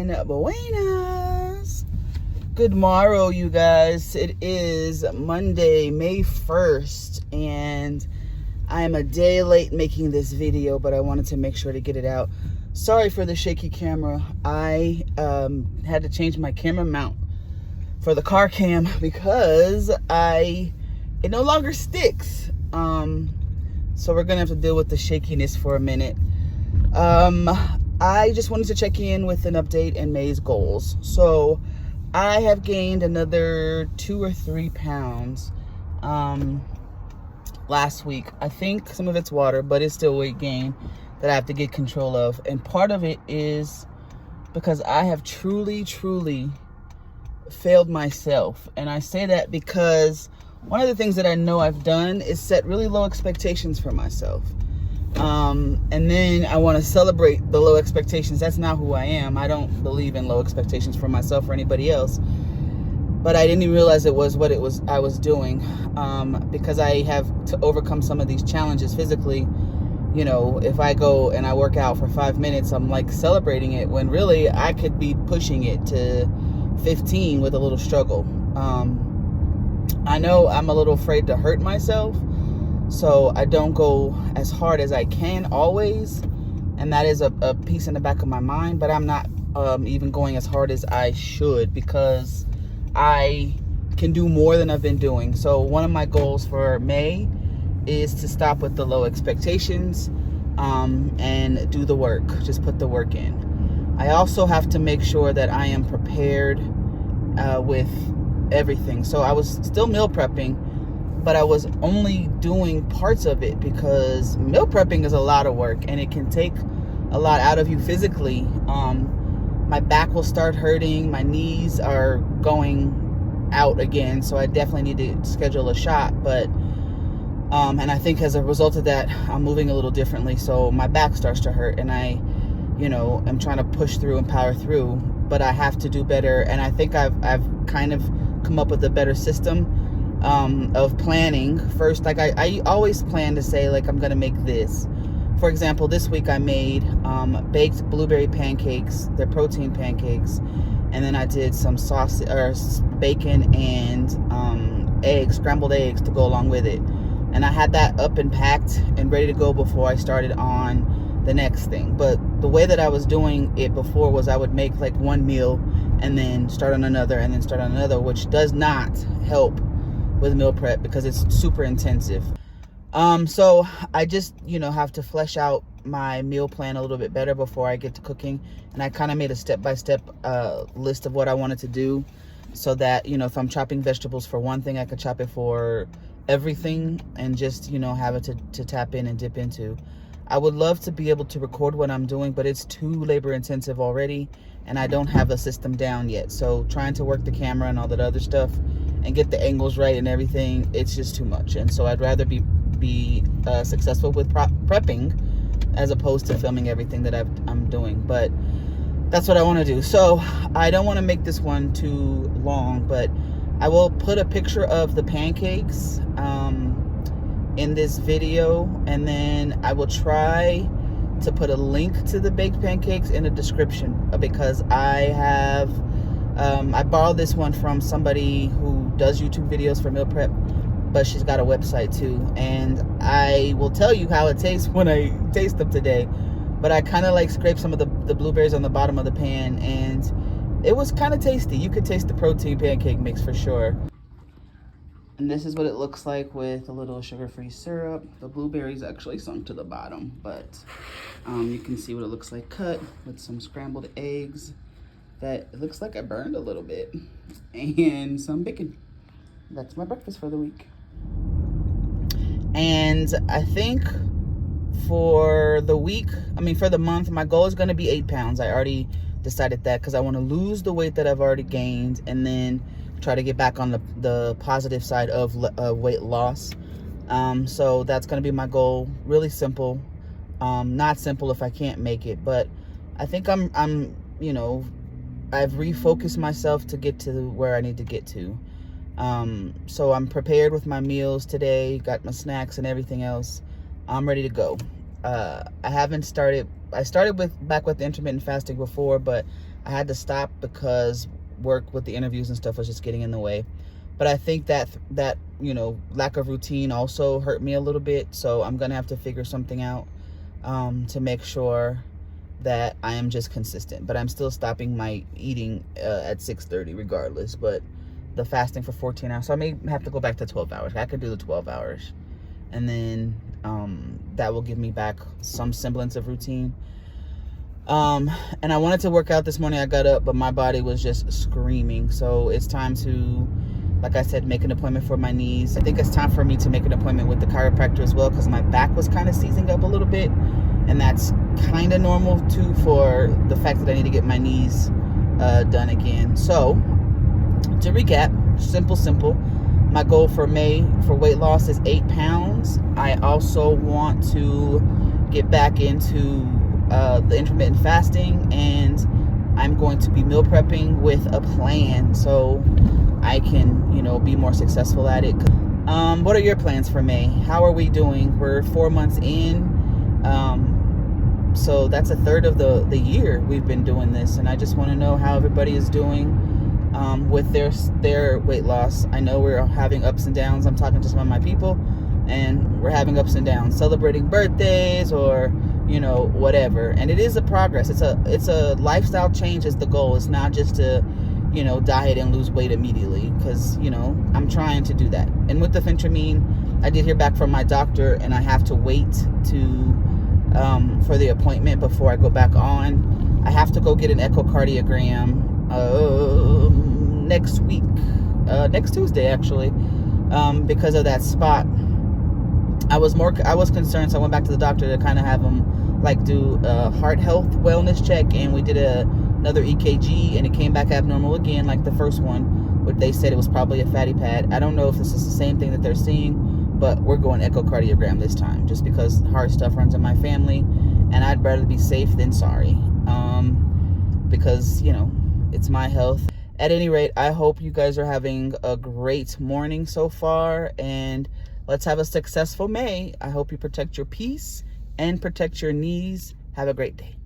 Buenas. Good morrow, you guys. It is Monday, May 1st, and I am a day late making this video, but I wanted to make sure to get it out. Sorry for the shaky camera. I had to change my camera mount for the car cam because it no longer sticks. So we're gonna have to deal with the shakiness for a minute. I just wanted to check in with an update in May's goals. So I have gained another 2 or 3 pounds last week. I think some of it's water, but it's still weight gain that I have to get control of. And part of it is because I have truly failed myself. And I say that because one of the things that I know I've done is set really low expectations for myself. And then I want to celebrate the low expectations. That's not who I am. I don't believe in low expectations for myself or anybody else. But I didn't even realize it was what I was doing, because I have to overcome some of these challenges physically. You know, if I go and I work out for 5 minutes, I'm like celebrating it when really I could be pushing it to 15 with a little struggle. I know I'm a little afraid to hurt myself, so I don't go as hard as I can always, and that is a piece in the back of my mind. But I'm not even going as hard as I should because I can do more than I've been doing. So one of my goals for May is to stop with the low expectations and do the work. Just put the work in. I also have to make sure that I am prepared with everything. So I was still meal prepping, but I was only doing parts of it because meal prepping is a lot of work and it can take a lot out of you physically. My back will start hurting. My knees are going out again, so I definitely need to schedule a shot. But and I think as a result of that, I'm moving a little differently, so my back starts to hurt, and I, I'm trying to push through and power through, but I have to do better. And I think I've kind of come up with a better system of planning. First, like I always plan to say, like, I'm gonna make this. For example, this week I made baked blueberry pancakes. They're protein pancakes, and then I did some sausage or bacon and eggs, scrambled eggs, to go along with it. And I had that up and packed and ready to go before I started on the next thing. But the way that I was doing it before was I would make like one meal and then start on another and then start on another, which does not help with meal prep because it's super intensive. So I just, have to flesh out my meal plan a little bit better before I get to cooking. And I kind of made a step-by-step list of what I wanted to do so that, if I'm chopping vegetables for one thing, I could chop it for everything and just, have it to tap in and dip into. I would love to be able to record what I'm doing, but it's too labor intensive already, and I don't have a system down yet. So trying to work the camera and all that other stuff and get the angles right and everything, it's just too much. And so I'd rather be successful with prepping as opposed to filming everything that I'm doing. But that's what I want to do. So I don't want to make this one too long, but I will put a picture of the pancakes in this video, and then I will try to put a link to the baked pancakes in the description, because I borrowed this one from somebody who does YouTube videos for meal prep, but she's got a website too, and I will tell you how it tastes when I taste them today. But I kind of like scraped some of the blueberries on the bottom of the pan, and it was kind of tasty. You could taste the protein pancake mix for sure. And this is what it looks like with a little sugar-free syrup. The blueberries actually sunk to the bottom, but you can see what it looks like cut with some scrambled eggs that it looks like I burned a little bit, and some bacon. That's my breakfast for the week. And I think for the month, my goal is going to be 8 pounds. I already decided that because I want to lose the weight that I've already gained and then try to get back on the positive side of weight loss. So that's going to be my goal. Really simple. Not simple if I can't make it, but I think I've refocused myself to get to where I need to get to. So I'm prepared with my meals today, got my snacks and everything else. I'm ready to go. I started back with the intermittent fasting before, but I had to stop because work with the interviews and stuff was just getting in the way. But I think that lack of routine also hurt me a little bit. So I'm gonna have to figure something out to make sure that I am just consistent. But I'm still stopping my eating at 6:30 regardless. But the fasting for 14 hours, so I may have to go back to 12 hours. I could do the 12 hours, and then that will give me back some semblance of routine. And I wanted to work out this morning. I got up, but my body was just screaming. So it's time to, like I said, make an appointment for my knees. I think it's time for me to make an appointment with the chiropractor as well, because my back was kind of seizing up a little bit, and that's kind of normal too for the fact that I need to get my knees done again. So to recap, simple. My goal for May for weight loss is 8 pounds. I also want to get back into the intermittent fasting, and I'm going to be meal prepping with a plan so I can, be more successful at it. What are your plans for May? How are we doing? We're 4 months in. So that's a third of the year we've been doing this, and I just want to know how everybody is doing with their weight loss. I know we're having ups and downs. I'm talking to some of my people, and we're having ups and downs, celebrating birthdays or whatever. And it is a progress. It's a lifestyle change is the goal. It's not just to diet and lose weight immediately, because I'm trying to do that. And with the phentermine, I did hear back from my doctor, and I have to wait for the appointment before I go back on. I have to go get an echocardiogram next week, next Tuesday actually, because of that spot. I was concerned, so I went back to the doctor to kind of have him do a heart health wellness check, and we did another EKG, and it came back abnormal again, like the first one, but they said it was probably a fatty pad. I don't know if this is the same thing that they're seeing, but we're going echocardiogram this time, just because heart stuff runs in my family, and I'd rather be safe than sorry, because it's my health. At any rate, I hope you guys are having a great morning so far, and let's have a successful May. I hope you protect your peace and protect your knees. Have a great day.